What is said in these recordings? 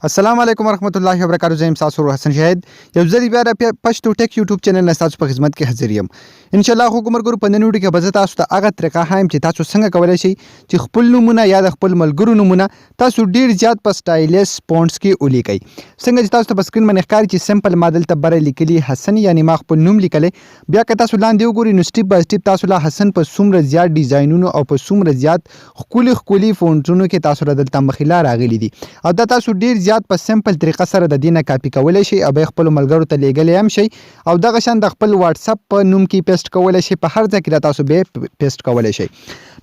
السلام علیکم ورحمت الله وبرکاتہ. زه یم تاسو حسن شاهد یو ځل بیا د پښتو ټیک یوټیوب چینل نه تاسو په خدمت کې حاضر یم. ان شاء الله خو ګمرګرو په نن ویډیو کې به زه تاسو ته هغه طریقه ښایم چې تاسو څنګه کولی شئ چې خپل نومونه یا د خپل ملګرو نومونه تاسو ډیر زیات په سټایلیس فونټس کې ولیکئ. څنګه چې تاسو ته په سکرین باندې ښکاري چې سمپل ما دلته بره لیکلي حسن یعنی ما خپل نوم لیکلی. بیا که تاسو لاندې وګورئ نو سټیپ بای سټیپ تاسو له حسن په څومره زیات ډیزاینونو او په څومره زیات ښکلي فونټونو کې تاسو له دلته مخې راغلي دي او دا تاسو ډیر زیات په سمپل طریقه سره د دې نه کاپي کولی شئ او بیا خپلو ملګرو ته لیږلی هم شئ او دغه شان د خپل واټساپ په نوم کې پیسټ کولی شئ. په هر ځای کې دا تاسو بیا پیسټ کولی شئ.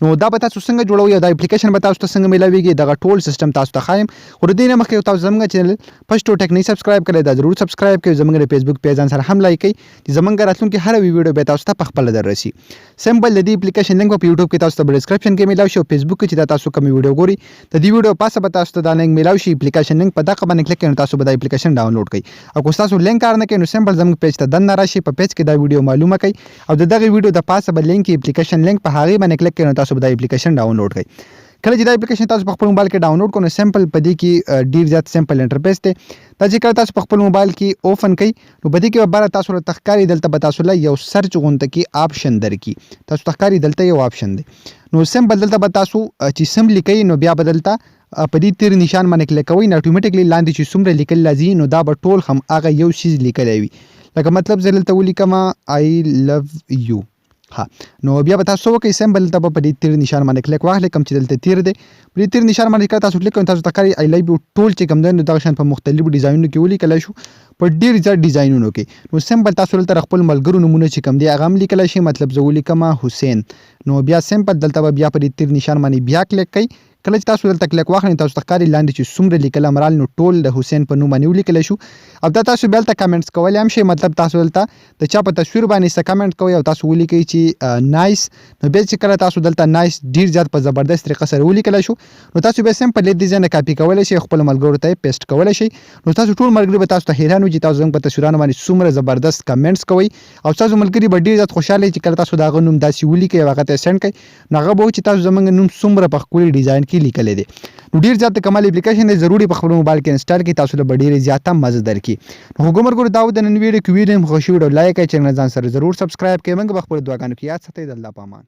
نو دا به تاسو څنګه جوړوئ او دا اپلیکیشن به تاسو ته څنګه میلاویږي دغه ټول سیسټم تاسو ته ښایم. خو د دې نه مخکې تاسو زموږ چینل پښتو ټیک نه سبسکرایب کړئ دا ضرور سبسکرایب کړئ. زموږ د فیسبوک پیج سره هم لایک کړئ چې زموږ راتلونکي هر ویډیو به تاسو ته په خپله در رسي. سمپل د دې اپلیکیشن لینک په یوټیوب کې تاسو ته په ډسکرپشن کې میلاو شي او فیسبوک کې چې دا تاسو کوم ویډیو ګورئ د دې ویډیو پاسه به تاسو ته دا لینک میلاو شي. اپلیکیشن لینک په دغه باندې کلیک کړئ نو تاسو به دا اپلیکیشن ډاونلوډ کړئ او که تاسو لینک کار نه کوئ نو سمپل زموږ پیج ته دننه راشئ. په پیج کې دا ویډیو معلومه کړئ او د دغه ویډیو د پاسه به لینک اپلیکیشن لینک په هغې باندې کلیک کړئ نو تاسو به دا اپلیکیشن ډاونلوډ کړئ. کله چې دا اپلیکیشن تاسو په خپل موبایل کې ډاونلوډ کړئ نو سمپل په دې کې ډیر زیات سمپل انټرفیس دی. دا چې کله تاسو په خپل موبایل کې اوپن کړئ نو په دې کې به بره تاسو له تښکاري دلته به تاسو له یو سرچ غونته کې آپشن درکړي. تاسو تښکاري دلته یو آپشن دی نو سمپل دلته به تاسو چې سم لیکئ نو بیا به دلته په دې تیر نشان باندې کلیک کوئ نو اټومیټیکلی لاندې چې څومره لیکل راځي نو دا به ټول هماغه یو څیز لیکلی وي. لکه مطلب زه دلته ولیکم آی لو یو. ها نو بیا به تاسو وکئ سمپل دلته به په دې تیر نشان باندې کلیک واخلئ کوم چې دلته تیر دی په دې تیر نشان باندې کله تاسو کلیک کوئ تاسو ته ښکاري آی لو یو ټول چې کوم دی نو دغه شان په مختلفو ډیزاینونو کې ولیکلی شو په ډېر زیات ډیزاینونو کې. نو سمپل تاسو دلته خپل ملګرو نومونه چې کوم دی هغه هم لیکلی شي. مطلب زه ولیکم حسین نو بیا سمپل دلته به بیا په دې تیر نشان باندې بیا کلیک کوئ. کله چې تاسو دلته کلیک واخلئ تاسو ته ښکاري لاندې چې څومره لیکل مرال نو ټول د حسین په نوم باندې ولیکلی شو او دا تاسو بیا دلته کمنټس کولی هم شئ. مطلب تاسو دلته د چا په تصویر باندې څه کمنټ کوئ او تاسو ولیکئ چې نایس نو بیا چې کله تاسو دلته نایس ډېر زیات په زبردست طریقه سره ولیکلی شو نو تاسو بیا سمپل دې ځای نه کاپي کولی شئ خپلو ملګرو ته یې پیسټ کولی شئ. نو تاسو ټول ملګري به تاسو ته حیران وي چې تاسو زموږ په تصویرانو باندې څومره زبردست کمنټس کوئ او تاسو ملګري به ډېر زیات خوشحاله چې کله تاسو د هغه نوم داسې ولیکئ او هغه ته یې سینډ کړئ نو هغه به وایي چې تاسو زموږ نوم څومره په ښکلي ډیزاین کې لیکلی دی. نو ډیر زیات کمال اپلیکیشن دی ضروري په خپل موبایل کې انسټال کړئ تاسو له به ډیرې زیاته مزه درکړي. نو ګمرګرو دا د نن ویډیو کې ویډیو مو خوښي ویډیو لایک کړئ چینل ځان سره ضرور سبسکرایب کړئ. موږ به خپل دعاګانو کې یاد ساتئ. د الله په امان.